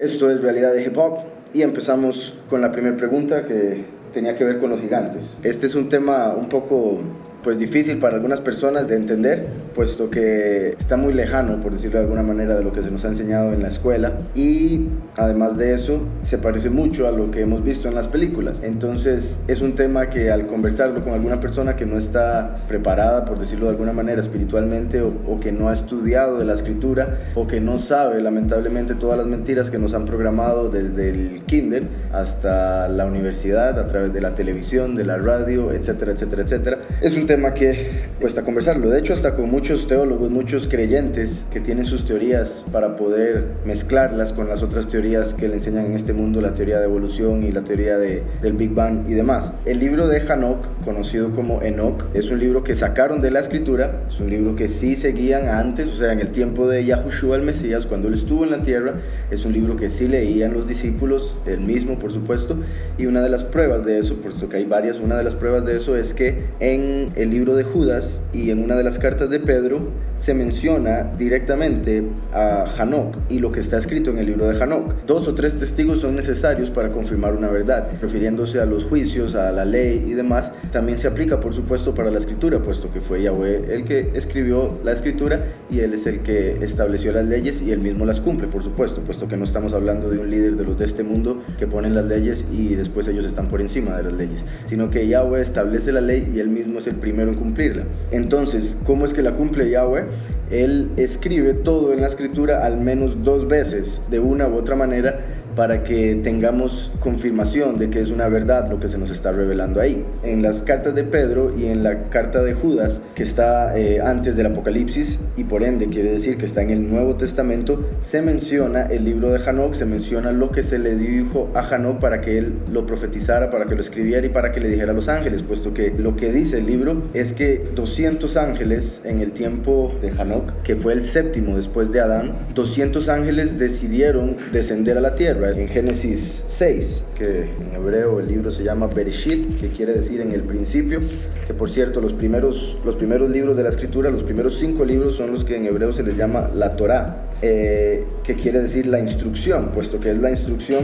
Esto es Realidad de Hip Hop y empezamos con la primera pregunta que tenía que ver con los gigantes. Este es un tema un poco difícil para algunas personas de entender, puesto que está muy lejano, por decirlo de alguna manera, de lo que se nos ha enseñado en la escuela, y además de eso se parece mucho a lo que hemos visto en las películas. Entonces es un tema que al conversarlo con alguna persona que no está preparada, por decirlo de alguna manera, espiritualmente, o que no ha estudiado de la escritura, o que no sabe lamentablemente todas las mentiras que nos han programado desde el kinder hasta la universidad, a través de la televisión, de la radio, etcétera, etcétera, etcétera, es un tema que cuesta conversarlo. De hecho, hasta con muchos teólogos, muchos creyentes que tienen sus teorías para poder mezclarlas con las otras teorías que le enseñan en este mundo, la teoría de evolución y la teoría del Big Bang y demás. El libro de Hanoch, conocido como Enoch, es un libro que sacaron de la escritura, es un libro que sí seguían antes, o sea, en el tiempo de Yahushua el Mesías, cuando él estuvo en la tierra, es un libro que sí leían los discípulos, él mismo por supuesto, y una de las pruebas de eso, puesto que hay varias, una de las pruebas de eso es que en el libro de Judas y en una de las cartas de Pedro se menciona directamente a Hanoch y lo que está escrito en el libro de Hanoch. 2 o 3 testigos son necesarios para confirmar una verdad, refiriéndose a los juicios, a la ley y demás. También se aplica por supuesto para la escritura, puesto que fue Yahweh el que escribió la escritura y él es el que estableció las leyes y él mismo las cumple, por supuesto, puesto que no estamos hablando de un líder de los de este mundo que ponen las leyes y después ellos están por encima de las leyes, sino que Yahweh establece la ley y él mismo es el primero en cumplirla. Entonces, ¿cómo es que la cumple Yahweh? Él escribe todo en la escritura al menos 2 veces, de una u otra manera, para que tengamos confirmación de que es una verdad lo que se nos está revelando ahí. En las cartas de Pedro y en la carta de Judas, que está antes del Apocalipsis y por ende quiere decir que está en el Nuevo Testamento, se menciona el libro de Hanoch, se menciona lo que se le dijo a Hanoch para que él lo profetizara, para que lo escribiera y para que le dijera a los ángeles, puesto que lo que dice el libro es que 200 ángeles en el tiempo de Hanoch, que fue el 7º después de Adán, 200 ángeles decidieron descender a la tierra. En Génesis 6, que en hebreo el libro se llama Bereshit, que quiere decir en el principio, que por cierto los primeros libros de la escritura, los primeros 5 libros son los que en hebreo se les llama la Torá, que quiere decir la instrucción, puesto que es la instrucción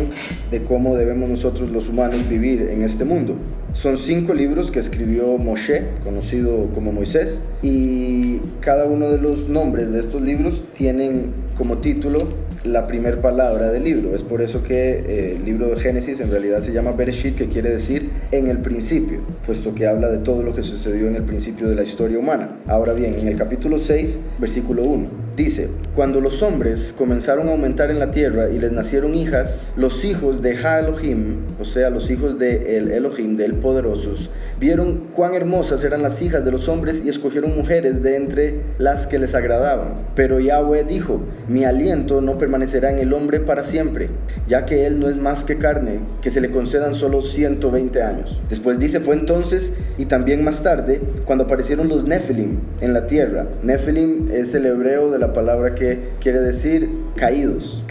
de cómo debemos nosotros los humanos vivir en este mundo. Son 5 libros que escribió Moshe, conocido como Moisés, y cada uno de los nombres de estos libros tienen como título la primera palabra del libro. Es por eso que el libro de Génesis en realidad se llama Bereshit, que quiere decir en el principio, puesto que habla de todo lo que sucedió en el principio de la historia humana. Ahora bien, en el capítulo 6, versículo 1, dice: cuando los hombres comenzaron a aumentar en la tierra y les nacieron hijas, los hijos de Ha-Elohim, o sea, los hijos de el Elohim, del Poderosos, vieron cuán hermosas eran las hijas de los hombres y escogieron mujeres de entre las que les agradaban. Pero Yahweh dijo: mi aliento no permanecerá en el hombre para siempre, ya que él no es más que carne, que se le concedan solo 120 años. Después dice: fue entonces y también más tarde cuando aparecieron los Nefilim en la tierra. Nefilim es el hebreo de la palabra que quiere decir caídos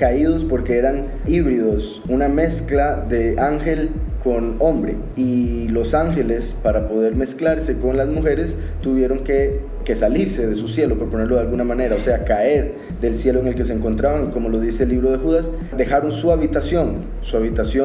porque eran híbridos, una mezcla de ángel con hombre, y los ángeles, para poder mezclarse con las mujeres, tuvieron que salirse de su cielo, por ponerlo de alguna manera, o sea, caer del cielo en el que se encontraban, y como lo dice el libro de Judas, dejaron su habitación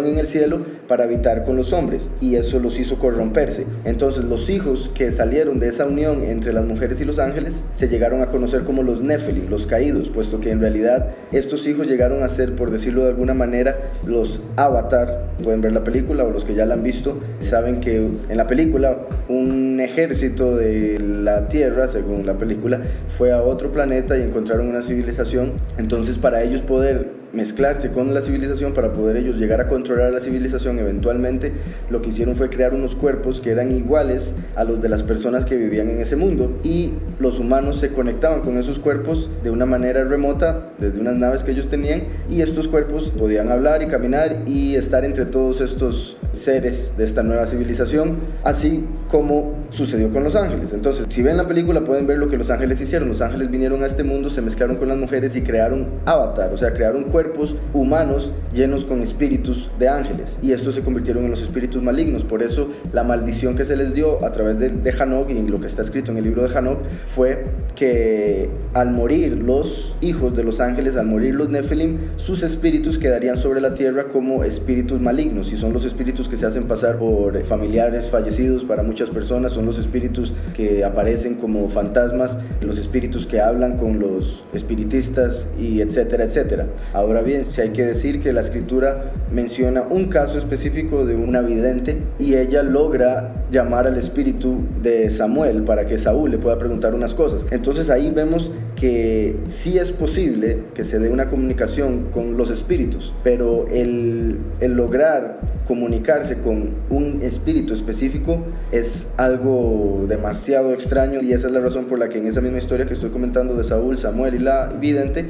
en el cielo para habitar con los hombres, y eso los hizo corromperse. Entonces los hijos que salieron de esa unión entre las mujeres y los ángeles se llegaron a conocer como los Nefilim, los caídos, puesto que en realidad estos hijos llegaron a ser, por decirlo de alguna manera, los Avatar. Pueden ver la película, o los que ya la han visto saben que en la película un ejército de la tierra, según la película, fue a otro planeta y encontraron una civilización. Entonces, para ellos poder mezclarse con la civilización, para poder ellos llegar a controlar la civilización eventualmente, lo que hicieron fue crear unos cuerpos que eran iguales a los de las personas que vivían en ese mundo, y los humanos se conectaban con esos cuerpos de una manera remota desde unas naves que ellos tenían, y estos cuerpos podían hablar y caminar y estar entre todos estos seres de esta nueva civilización, así como sucedió con los ángeles. Entonces, si ven la película pueden ver lo que los ángeles hicieron. Los ángeles vinieron a este mundo, se mezclaron con las mujeres y crearon avatar, o sea, crearon cuerpos humanos llenos con espíritus de ángeles, y estos se convirtieron en los espíritus malignos. Por eso la maldición que se les dio a través de Hanok, y lo que está escrito en el libro de Hanok, fue que al morir los hijos de los ángeles, al morir los Nephilim, sus espíritus quedarían sobre la tierra como espíritus malignos, y son los espíritus que se hacen pasar por familiares fallecidos para muchas personas, son los espíritus que aparecen como fantasmas, los espíritus que hablan con los espiritistas, y etcétera, etcétera. Ahora bien, si hay que decir que la escritura menciona un caso específico de una vidente, y ella logra llamar al espíritu de Samuel para que Saúl le pueda preguntar unas cosas. Entonces ahí vemos que sí es posible que se dé una comunicación con los espíritus, pero el lograr comunicarse con un espíritu específico es algo demasiado extraño, y esa es la razón por la que en esa misma historia que estoy comentando de Saúl, Samuel y la vidente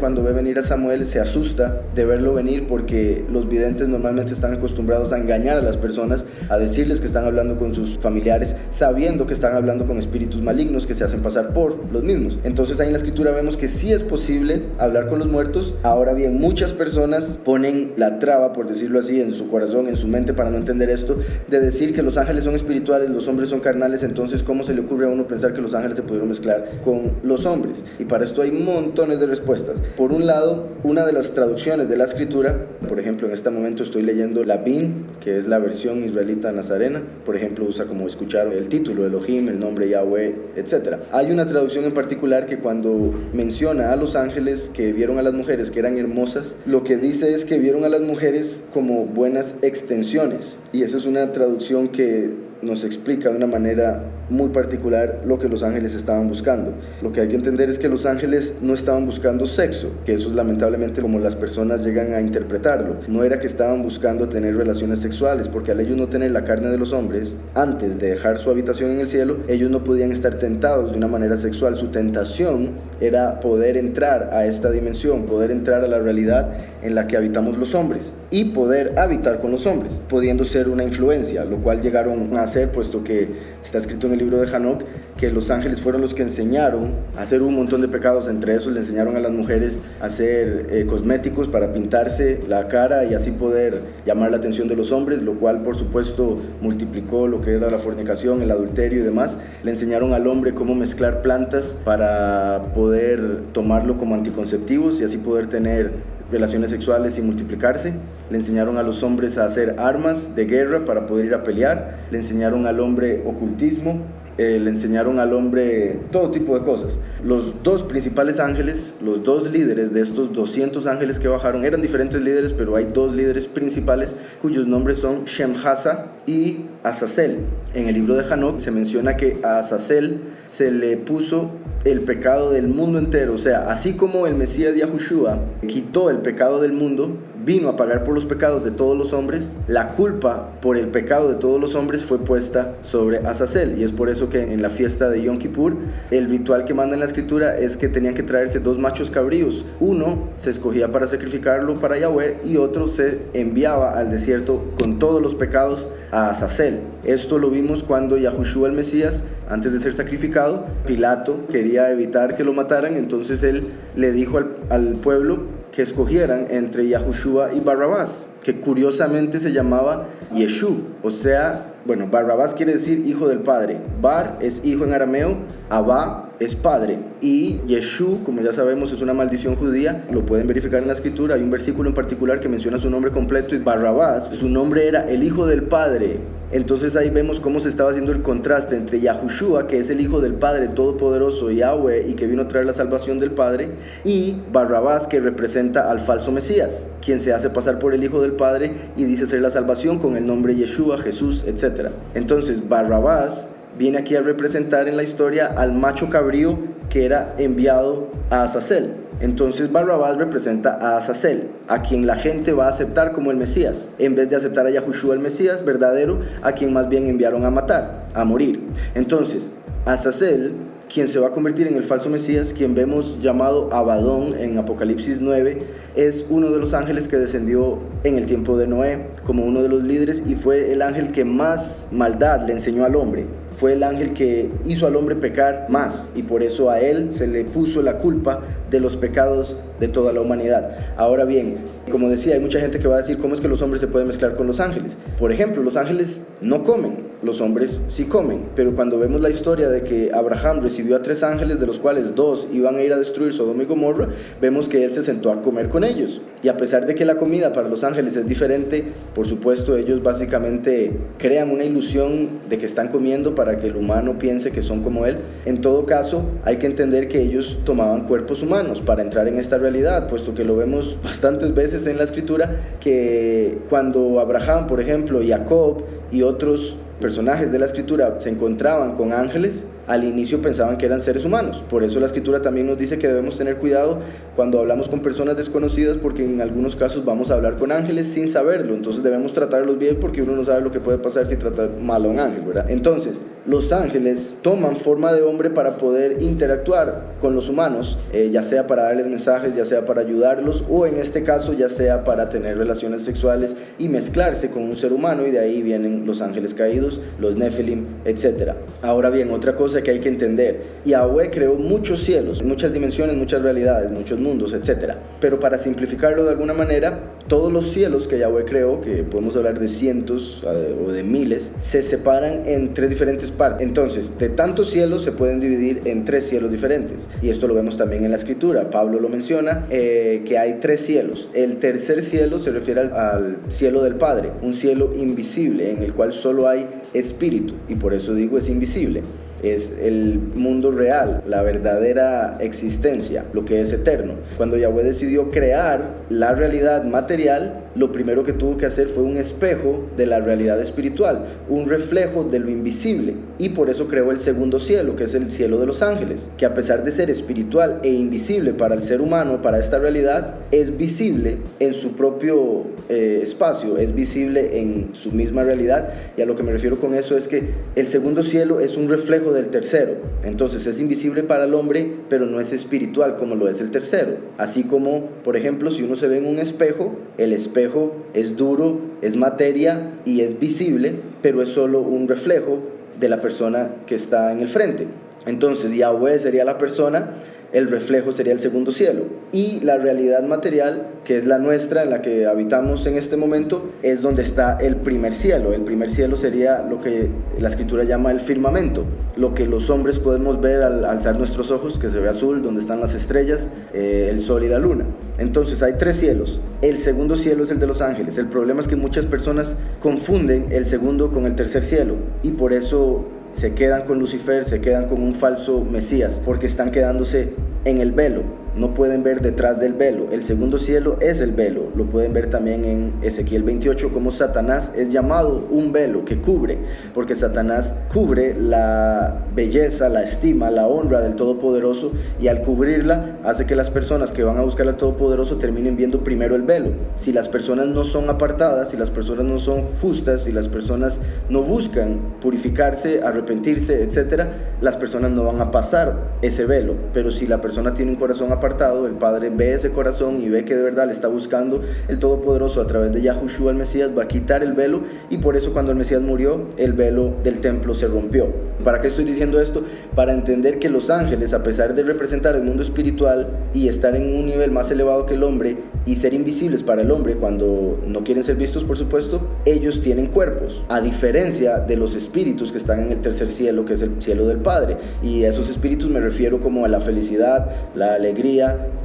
cuando ve venir a Samuel se asusta de verlo venir, porque los videntes normalmente están acostumbrados a engañar a las personas, a decirles que están hablando con sus familiares, sabiendo que están hablando con espíritus malignos que se hacen pasar por los mismos. Entonces ahí en la escritura vemos que sí es posible hablar con los muertos. Ahora bien, muchas personas ponen la traba, por decirlo así, en su corazón, en su mente, para no entender esto, de decir que los ángeles son espirituales, los hombres son carnales. Entonces, ¿cómo se le ocurre a uno pensar que los ángeles se pudieron mezclar con los hombres? Y para esto hay montones de respuestas. Por un lado, una de las traducciones de la escritura, por ejemplo, en este momento estoy leyendo la BIN, que es la versión israelita nazarena, por ejemplo, usa, como escucharon, el título Elohim, el nombre Yahweh, etc. Hay una traducción en particular que cuando menciona a los ángeles que vieron a las mujeres que eran hermosas, lo que dice es que vieron a las mujeres como buenas extensiones, y esa es una traducción que nos explica de una manera muy particular lo que los ángeles estaban buscando. Lo que hay que entender es que los ángeles no estaban buscando sexo, que eso es lamentablemente como las personas llegan a interpretarlo. No era que estaban buscando tener relaciones sexuales, porque al ellos no tener la carne de los hombres, antes de dejar su habitación en el cielo, ellos no podían estar tentados de una manera sexual. Su tentación era poder entrar a esta dimensión, poder entrar a la realidad en la que habitamos los hombres, y poder habitar con los hombres, pudiendo ser una influencia, lo cual llegaron a hacer, puesto que está escrito en el libro de Hanok que los ángeles fueron los que enseñaron a hacer un montón de pecados. Entre esos le enseñaron a las mujeres a hacer cosméticos para pintarse la cara y así poder llamar la atención de los hombres, lo cual por supuesto multiplicó lo que era la fornicación, el adulterio y demás. Le enseñaron al hombre cómo mezclar plantas para poder tomarlo como anticonceptivos y así poder tener relaciones sexuales y multiplicarse. Le enseñaron a los hombres a hacer armas de guerra para poder ir a pelear. Le enseñaron al hombre ocultismo. Le enseñaron al hombre todo tipo de cosas. Los dos principales ángeles, los dos líderes de estos 200 ángeles que bajaron, eran diferentes líderes, pero hay dos líderes principales cuyos nombres son Shemhasa y Azazel. En el libro de Hanok se menciona que a Azazel se le puso el pecado del mundo entero. O sea, así como el Mesías Yahushua quitó el pecado del mundo, vino a pagar por los pecados de todos los hombres, la culpa por el pecado de todos los hombres fue puesta sobre Azazel, y es por eso que en la fiesta de Yom Kippur el ritual que manda en la escritura es que tenían que traerse 2 machos cabríos. Uno se escogía para sacrificarlo para Yahweh y otro se enviaba al desierto con todos los pecados a Azazel. Esto lo vimos cuando Yahushua el Mesías, antes de ser sacrificado, Pilato quería evitar que lo mataran, entonces él le dijo al pueblo que escogieran entre Yahushua y Barrabás, que curiosamente se llamaba Yeshu, o sea, bueno, Barrabás quiere decir hijo del padre, Bar es hijo en arameo, Abba es padre, y Yeshu, como ya sabemos, es una maldición judía, lo pueden verificar en la escritura. Hay un versículo en particular que menciona su nombre completo, y Barrabás, su nombre era el hijo del padre. Entonces ahí vemos cómo se estaba haciendo el contraste entre Yahushua, que es el hijo del Padre Todopoderoso, Yahweh, y que vino a traer la salvación del Padre, y Barrabás, que representa al falso Mesías, quien se hace pasar por el hijo del Padre y dice ser la salvación con el nombre Yeshua, Jesús, etc. Entonces Barrabás viene aquí a representar en la historia al macho cabrío que era enviado a Azazel. Entonces Barrabás representa a Azazel, a quien la gente va a aceptar como el Mesías, en vez de aceptar a Yahushua el Mesías verdadero, a quien más bien enviaron a matar, a morir. Entonces, Azazel, quien se va a convertir en el falso Mesías, quien vemos llamado Abadón en Apocalipsis 9, es uno de los ángeles que descendió en el tiempo de Noé como uno de los líderes y fue el ángel que más maldad le enseñó al hombre. Fue el ángel que hizo al hombre pecar más y por eso a él se le puso la culpa de los pecados de toda la humanidad. Ahora bien, como decía, hay mucha gente que va a decir cómo es que los hombres se pueden mezclar con los ángeles. Por ejemplo, los ángeles no comen, los hombres sí comen, pero cuando vemos la historia de que Abraham recibió a 3 ángeles, de los cuales 2 iban a ir a destruir Sodoma y Gomorra, vemos que él se sentó a comer con ellos. Y a pesar de que la comida para los ángeles es diferente, por supuesto ellos básicamente crean una ilusión de que están comiendo para que el humano piense que son como él. En todo caso, hay que entender que ellos tomaban cuerpos humanos para entrar en esta realidad, puesto que lo vemos bastantes veces en la escritura, que cuando Abraham, por ejemplo, Jacob y otros personajes de la escritura se encontraban con ángeles, al inicio pensaban que eran seres humanos. Por eso la escritura también nos dice que debemos tener cuidado cuando hablamos con personas desconocidas, porque en algunos casos vamos a hablar con ángeles sin saberlo. Entonces debemos tratarlos bien, porque uno no sabe lo que puede pasar si trata mal a un ángel, ¿verdad? Entonces los ángeles toman forma de hombre para poder interactuar con los humanos, ya sea para darles mensajes, ya sea para ayudarlos, o en este caso ya sea para tener relaciones sexuales y mezclarse con un ser humano, y de ahí vienen los ángeles caídos, los Nefilim, etc. Ahora bien, otra cosa que hay que entender: Yahweh creó muchos cielos, muchas dimensiones, muchas realidades, muchos mundos, etc. Pero para simplificarlo de alguna manera, todos los cielos que Yahweh creó, que podemos hablar de cientos o de miles, se separan en 3 diferentes partes. Entonces, de tantos cielos se pueden dividir en 3 cielos diferentes, y esto lo vemos también en la escritura. Pablo lo menciona, que hay 3 cielos. El tercer cielo se refiere al cielo del Padre, un cielo invisible en el cual solo hay espíritu, y por eso digo es invisible. Es el mundo real, la verdadera existencia, lo que es eterno. Cuando Yahweh decidió crear la realidad material, lo primero que tuvo que hacer fue un espejo de la realidad espiritual, un reflejo de lo invisible, y por eso creó el segundo cielo, que es el cielo de los ángeles, que a pesar de ser espiritual e invisible para el ser humano, para esta realidad, es visible en su propio espacio, es visible en su misma realidad. Y a lo que me refiero con eso es que el segundo cielo es un reflejo del tercero. Entonces es invisible para el hombre, pero no es espiritual como lo es el tercero. Así como, por ejemplo, si uno se ve en un espejo, el espejo es duro, es materia y es visible, pero es solo un reflejo de la persona que está en el frente. Entonces Yahweh sería la persona, el reflejo sería el segundo cielo, y la realidad material, que es la nuestra, en la que habitamos en este momento, es donde está el primer cielo. El primer cielo sería lo que la escritura llama el firmamento, lo que los hombres podemos ver al alzar nuestros ojos, que se ve azul, donde están las estrellas, el sol y la luna. Entonces hay 3 cielos. El segundo cielo es el de los ángeles. El problema es que muchas personas confunden el segundo con el tercer cielo, y por eso se quedan con Lucifer, se quedan con un falso Mesías, porque están quedándose en el velo. No pueden ver detrás del velo. El segundo cielo es el velo. Lo pueden ver también en Ezequiel 28, como Satanás es llamado un velo que cubre, porque Satanás cubre la belleza, la estima, la honra del Todopoderoso, y al cubrirla hace que las personas que van a buscar al Todopoderoso terminen viendo primero el velo. Si las personas no son apartadas, si las personas no son justas, si las personas no buscan purificarse, arrepentirse, etc., las personas no van a pasar ese velo. Pero si la persona tiene un corazón apartado, el Padre ve ese corazón y ve que de verdad le está buscando el Todopoderoso a través de Yahushua el Mesías, va a quitar el velo, y por eso cuando el Mesías murió, el velo del templo se rompió. ¿Para qué estoy diciendo esto? Para entender que los ángeles, a pesar de representar el mundo espiritual y estar en un nivel más elevado que el hombre y ser invisibles para el hombre cuando no quieren ser vistos, por supuesto, ellos tienen cuerpos, a diferencia de los espíritus que están en el tercer cielo, que es el cielo del Padre. Y a esos espíritus me refiero como a la felicidad, la alegría,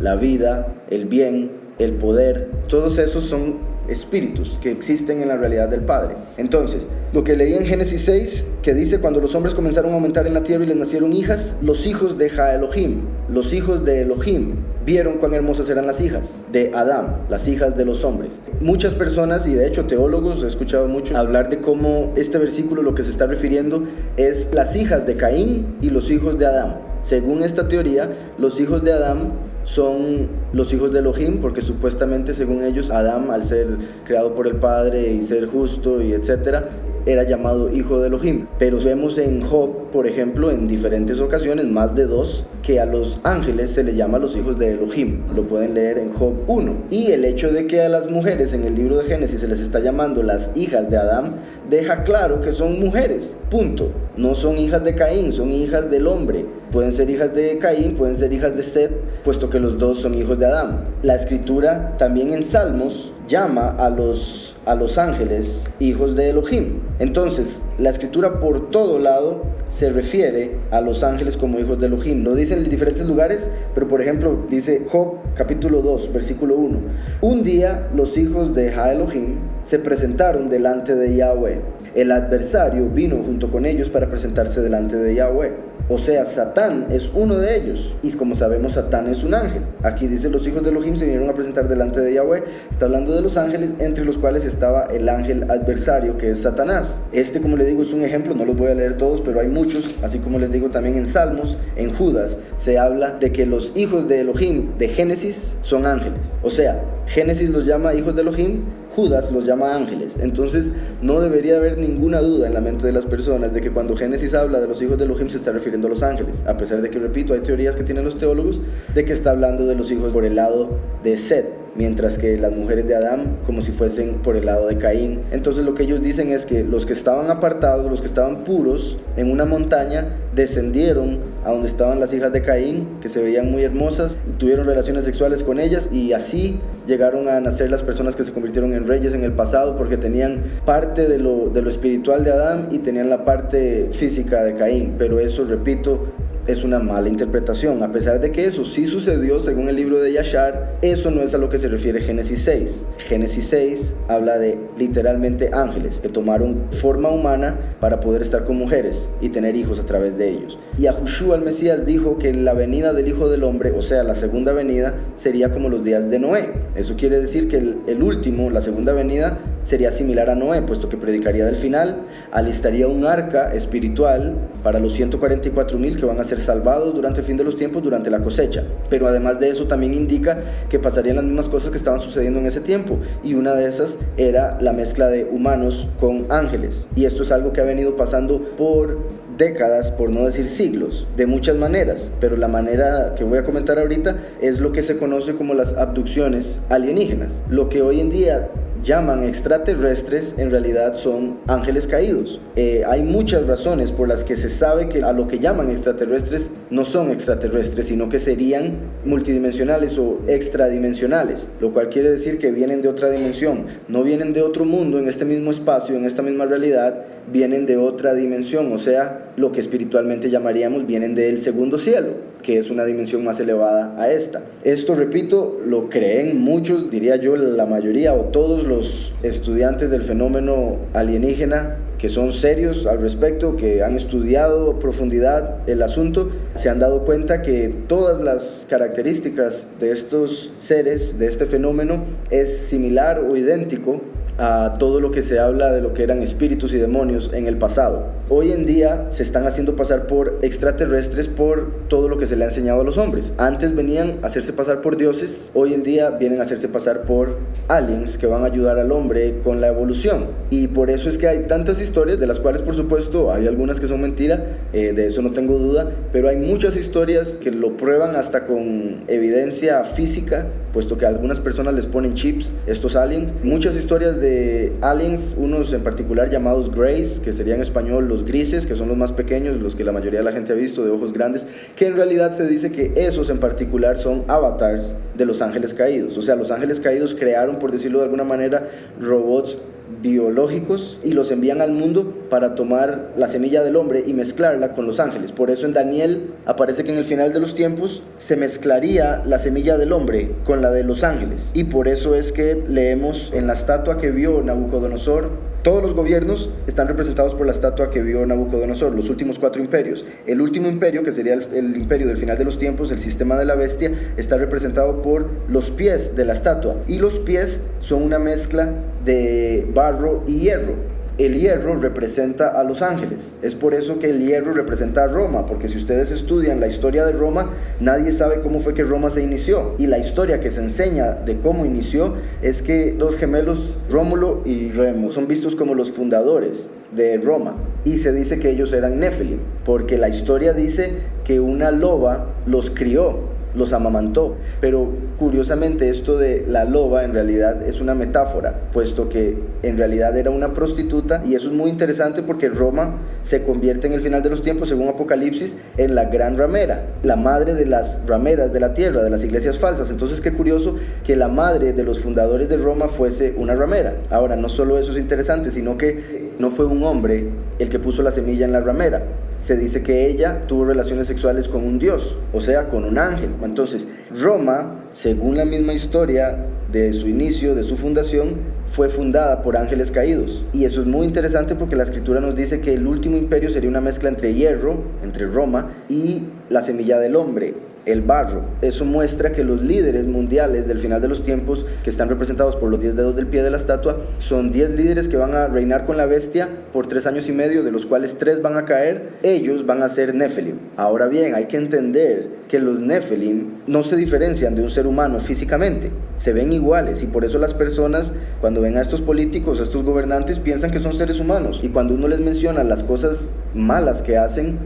la vida, el bien, el poder. Todos esos son espíritus que existen en la realidad del Padre. Entonces, lo que leí en Génesis 6, que dice: cuando los hombres comenzaron a aumentar en la tierra y les nacieron hijas, los hijos de Elohim, los hijos de Elohim, vieron cuán hermosas eran las hijas de Adán, las hijas de los hombres. Muchas personas, y de hecho teólogos, he escuchado mucho hablar de cómo este versículo lo que se está refiriendo es las hijas de Caín y los hijos de Adán. Según esta teoría, los hijos de Adán son los hijos de Elohim, porque supuestamente, según ellos, Adán, al ser creado por el Padre y ser justo y etcétera, era llamado hijo de Elohim, pero vemos en Job, por ejemplo, en diferentes ocasiones, más de 2, que a los ángeles se les llama los hijos de Elohim. Lo pueden leer en Job 1. Y el hecho de que a las mujeres en el libro de Génesis se les está llamando las hijas de Adán, deja claro que son mujeres, punto. No son hijas de Caín, son hijas del hombre. Pueden ser hijas de Caín, pueden ser hijas de Set, puesto que los dos son hijos de Adán. La escritura también en Salmos llama a los ángeles hijos de Elohim. Entonces, la escritura por todo lado se refiere a los ángeles como hijos de Elohim. Lo dice en diferentes lugares, pero por ejemplo dice Job capítulo 2, versículo 1. Un día los hijos de Elohim se presentaron delante de Yahweh. El adversario vino junto con ellos para presentarse delante de Yahweh. O sea, Satán es uno de ellos. Y como sabemos, Satán es un ángel. Aquí dice los hijos de Elohim se vinieron a presentar delante de Yahweh. Está hablando de los ángeles, entre los cuales estaba el ángel adversario, que es Satanás. Como le digo, es un ejemplo, no los voy a leer todos, pero hay muchos. Así como les digo, también en Salmos, en Judas, se habla de que los hijos de Elohim de Génesis son ángeles. O sea, Génesis los llama hijos de Elohim, Judas los llama ángeles. Entonces no debería haber ninguna duda en la mente de las personas de que cuando Génesis habla de los hijos de Elohim se está refiriendo a los ángeles, a pesar de que, repito, hay teorías que tienen los teólogos de que está hablando de los hijos por el lado de Set, mientras que las mujeres de Adán como si fuesen por el lado de Caín. Entonces lo que ellos dicen es que los que estaban apartados, los que estaban puros en una montaña, descendieron a donde estaban las hijas de Caín, que se veían muy hermosas, y tuvieron relaciones sexuales con ellas, y así llegaron a nacer las personas que se convirtieron en reyes en el pasado, porque tenían parte de lo espiritual de Adán y tenían la parte física de Caín. Pero eso, repito, es una mala interpretación. A pesar de que eso sí sucedió según el libro de Yashar, eso no es a lo que se refiere Génesis 6. Génesis 6 habla de literalmente ángeles que tomaron forma humana para poder estar con mujeres y tener hijos a través de ellos. Y Yahushua el Mesías dijo que la venida del Hijo del Hombre, o sea, la segunda venida, sería como los días de Noé. Eso quiere decir que el último, la segunda venida, sería similar a Noé, puesto que predicaría del final, alistaría un arca espiritual para los 144,000 que van a ser salvados durante el fin de los tiempos, durante la cosecha. Pero además de eso también indica que pasarían las mismas cosas que estaban sucediendo en ese tiempo, y una de esas era la mezcla de humanos con ángeles. Y esto es algo que ha venido pasando por décadas, por no decir siglos, de muchas maneras, pero la manera que voy a comentar ahorita es lo que se conoce como las abducciones alienígenas. Lo que hoy en día llaman extraterrestres en realidad son ángeles caídos. Hay muchas razones por las que se sabe que a lo que llaman extraterrestres no son extraterrestres, sino que serían multidimensionales o extradimensionales, lo cual quiere decir que vienen de otra dimensión, no vienen de otro mundo en este mismo espacio, en esta misma realidad, vienen de otra dimensión, o sea, lo que espiritualmente llamaríamos vienen del segundo cielo, que es una dimensión más elevada a esta. Esto, repito, lo creen muchos, diría yo la mayoría o todos los estudiantes del fenómeno alienígena que son serios al respecto, que han estudiado a profundidad el asunto, se han dado cuenta que todas las características de estos seres, de este fenómeno, es similar o idéntico a todo lo que se habla de lo que eran espíritus y demonios en el pasado. Hoy en día se están haciendo pasar por extraterrestres por todo lo que se le ha enseñado a los hombres. Antes venían a hacerse pasar por dioses, hoy en día vienen a hacerse pasar por aliens que van a ayudar al hombre con la evolución. Y por eso es que hay tantas historias, de las cuales por supuesto hay algunas que son mentira, de eso no tengo duda, pero hay muchas historias que lo prueban hasta con evidencia física, puesto que a algunas personas les ponen chips, estos aliens. Muchas historias de aliens, unos en particular llamados Greys, que sería en español los grises, que son los más pequeños, los que la mayoría de la gente ha visto, de ojos grandes, que en realidad se dice que esos en particular son avatars de los ángeles caídos. O sea, los ángeles caídos crearon, por decirlo de alguna manera, robots biológicos y los envían al mundo para tomar la semilla del hombre y mezclarla con los ángeles. Por eso en Daniel aparece que en el final de los tiempos se mezclaría la semilla del hombre con la de los ángeles, y por eso es que leemos en la estatua que vio Nabucodonosor. Todos los gobiernos están representados por la estatua que vio Nabucodonosor, los últimos 4 imperios. El último imperio, que sería el imperio del final de los tiempos, el sistema de la bestia, está representado por los pies de la estatua. Y los pies son una mezcla de barro y hierro. el hierro representa a los ángeles. Es por eso que el hierro representa a Roma, porque si ustedes estudian la historia de Roma, nadie sabe cómo fue que Roma se inició. Y la historia que se enseña de cómo inició es que dos gemelos, Rómulo y Remo, son vistos como los fundadores de Roma. Y se dice que ellos eran Nefilim, porque la historia dice que una loba los crió, los amamantó. Pero curiosamente esto de la loba en realidad es una metáfora, puesto que en realidad era una prostituta, y eso es muy interesante porque Roma se convierte en el final de los tiempos, según Apocalipsis, en la gran ramera, la madre de las rameras de la tierra, de las iglesias falsas. Entonces qué curioso que la madre de los fundadores de Roma fuese una ramera. Ahora, no solo eso es interesante, sino que no fue un hombre el que puso la semilla en la ramera. Se dice que ella tuvo relaciones sexuales con un dios, o sea, con un ángel. Entonces, Roma, según la misma historia de su inicio, de su fundación, fue fundada por ángeles caídos. Y eso es muy interesante porque la escritura nos dice que el último imperio sería una mezcla entre hierro, entre Roma, y la semilla del hombre, el barro. Eso muestra que los líderes mundiales del final de los tiempos, que están representados por los 10 dedos del pie de la estatua, son 10 líderes que van a reinar con la bestia por 3 años y medio, de los cuales 3 van a caer. Ellos van a ser Nefilim. Ahora bien, hay que entender que los Nefilim no se diferencian de un ser humano físicamente, se ven iguales, y por eso las personas, cuando ven a estos políticos, a estos gobernantes, piensan que son seres humanos, y cuando uno les menciona las cosas malas que hacen,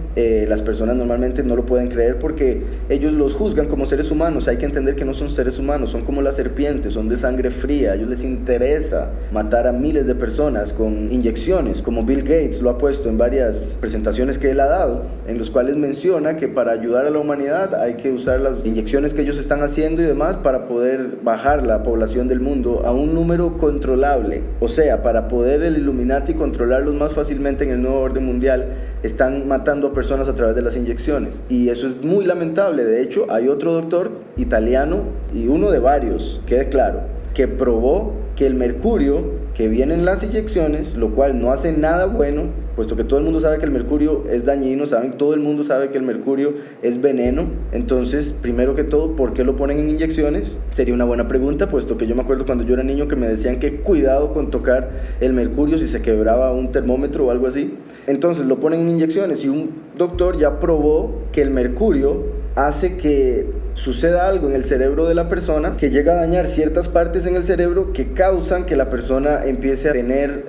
las personas normalmente no lo pueden creer porque ellos los juzgan como seres humanos. Hay que entender que no son seres humanos, son como las serpientes, son de sangre fría. A ellos les interesa matar a miles de personas con inyecciones, como Bill Gates lo ha puesto en varias presentaciones que él ha dado, en los cuales menciona que para ayudar a la humanidad hay que usar las inyecciones que ellos están haciendo y demás para poder bajar la población del mundo a un número controlable. O sea, para poder el Illuminati controlarlos más fácilmente en el nuevo orden mundial, están matando a personas a través de las inyecciones, y eso es muy lamentable. De hecho, hay otro doctor italiano, y uno de varios, quede claro, que probó que el mercurio que viene en las inyecciones, lo cual no hace nada bueno, puesto que todo el mundo sabe que el mercurio es dañino, todo el mundo sabe que el mercurio es veneno. Entonces, primero que todo, ¿por qué lo ponen en inyecciones? Sería una buena pregunta, puesto que yo me acuerdo cuando yo era niño que me decían que cuidado con tocar el mercurio si se quebraba un termómetro o algo así. Entonces lo ponen en inyecciones, y un doctor ya probó que el mercurio hace que suceda algo en el cerebro de la persona que llega a dañar ciertas partes en el cerebro que causan que la persona empiece a tener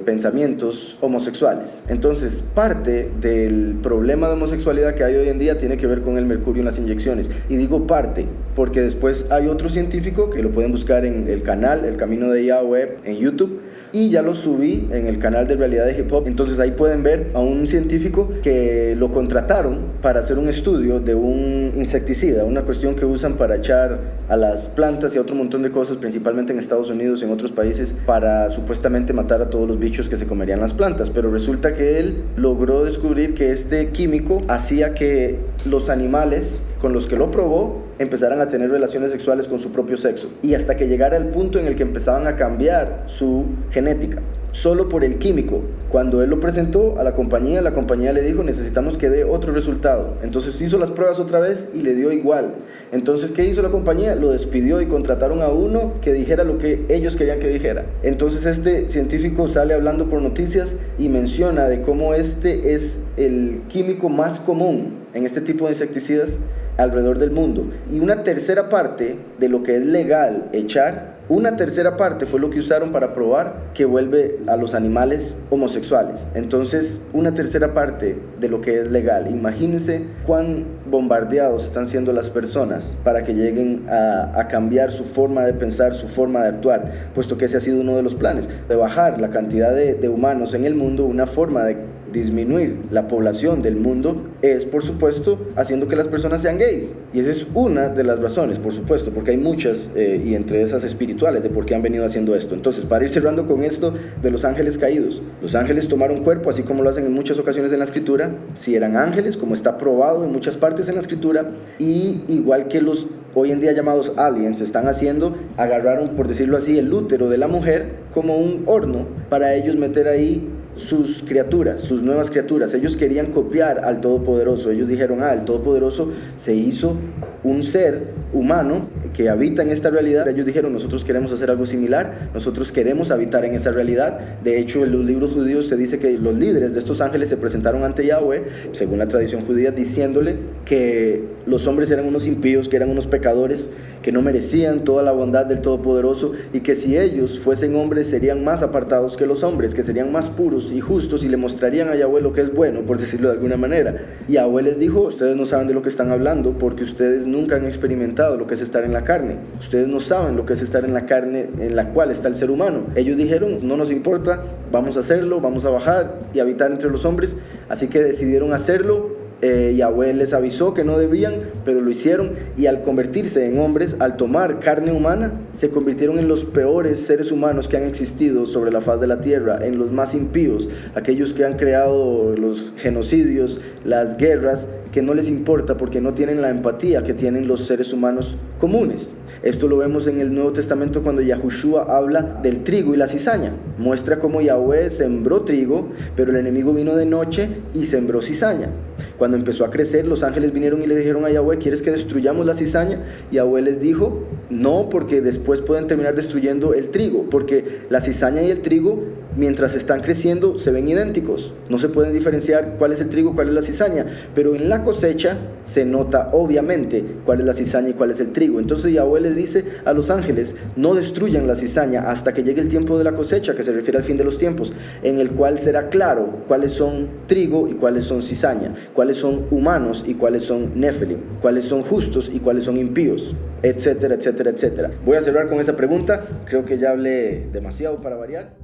pensamientos homosexuales. Entonces, parte del problema de homosexualidad que hay hoy en día tiene que ver con el mercurio en las inyecciones. Y digo parte porque después hay otro científico que lo pueden buscar en el canal El Camino de Yahweh en YouTube, y ya lo subí en el canal de Realidad de Hip Hop. Entonces ahí pueden ver a un científico que lo contrataron para hacer un estudio de un insecticida, una cuestión que usan para echar a las plantas y a otro montón de cosas, principalmente en Estados Unidos y en otros países, para supuestamente matar a todos los bichos que se comerían las plantas. Pero resulta que él logró descubrir que este químico hacía que los animales con los que lo probó empezaran a tener relaciones sexuales con su propio sexo, y hasta que llegara el punto en el que empezaban a cambiar su genética, solo por el químico. Cuando él lo presentó a la compañía le dijo: necesitamos que dé otro resultado. Entonces hizo las pruebas otra vez y le dio igual. Entonces, ¿qué hizo la compañía? Lo despidió y contrataron a uno que dijera lo que ellos querían que dijera. Entonces este científico sale hablando por noticias y menciona de cómo este es el químico más común en este tipo de insecticidas alrededor del mundo. Y una tercera parte de lo que es legal echar, una tercera parte fue lo que usaron para probar que vuelve a los animales homosexuales. Entonces, una tercera parte de lo que es legal. Imagínense cuán bombardeados están siendo las personas para que lleguen a cambiar su forma de pensar, su forma de actuar, puesto que ese ha sido uno de los planes, de bajar la cantidad de humanos en el mundo. Una forma de disminuir la población del mundo es, por supuesto, haciendo que las personas sean gays. Y esa es una de las razones, por supuesto, porque hay muchas, y entre esas espirituales, de por qué han venido haciendo esto. Entonces, para ir cerrando con esto de los ángeles caídos, los ángeles tomaron cuerpo, así como lo hacen en muchas ocasiones en la escritura. Si eran ángeles, como está probado en muchas partes en la escritura, y igual que los hoy en día llamados aliens están haciendo, agarraron, por decirlo así, el útero de la mujer como un horno para ellos meter ahí sus criaturas, sus nuevas criaturas. Ellos querían copiar al Todopoderoso. Ellos dijeron: el Todopoderoso se hizo un ser humano que habita en esta realidad, ellos dijeron, nosotros queremos hacer algo similar, nosotros queremos habitar en esa realidad. De hecho, en los libros judíos se dice que los líderes de estos ángeles se presentaron ante Yahweh, según la tradición judía, diciéndole que los hombres eran unos impíos, que eran unos pecadores, que no merecían toda la bondad del Todopoderoso, y que si ellos fuesen hombres serían más apartados que los hombres, que serían más puros y justos, y le mostrarían a Yahweh lo que es bueno, por decirlo de alguna manera. Y Yahweh les dijo, ustedes no saben de lo que están hablando, porque ustedes nunca han experimentado lo que es estar en la carne. Ustedes no saben lo que es estar en la carne en la cual está el ser humano. Ellos dijeron, no nos importa, vamos a hacerlo, vamos a bajar y habitar entre los hombres. Así que decidieron hacerlo. Yahweh les avisó que no debían, pero lo hicieron, y al convertirse en hombres, al tomar carne humana, se convirtieron en los peores seres humanos que han existido sobre la faz de la tierra, en los más impíos, aquellos que han creado los genocidios, las guerras, que no les importa porque no tienen la empatía que tienen los seres humanos comunes. Esto lo vemos en el Nuevo Testamento cuando Yahushua habla del trigo y la cizaña. Muestra cómo Yahweh sembró trigo, pero el enemigo vino de noche y sembró cizaña. Cuando empezó a crecer, los ángeles vinieron y le dijeron a Yahweh, ¿quieres que destruyamos la cizaña? Y Yahweh les dijo, no, porque después pueden terminar destruyendo el trigo, porque la cizaña y el trigo, mientras están creciendo, se ven idénticos. No se pueden diferenciar cuál es el trigo, cuál es la cizaña, pero en la cosecha se nota obviamente cuál es la cizaña y cuál es el trigo. Entonces Yahweh les dice a los ángeles, no destruyan la cizaña hasta que llegue el tiempo de la cosecha, que se refiere al fin de los tiempos, en el cual será claro cuáles son trigo y cuáles son cizaña, cuáles son humanos y cuáles son nefelim, cuáles son justos y cuáles son impíos, etcétera, etcétera, etcétera. Voy a cerrar con esa pregunta, creo que ya hablé demasiado para variar.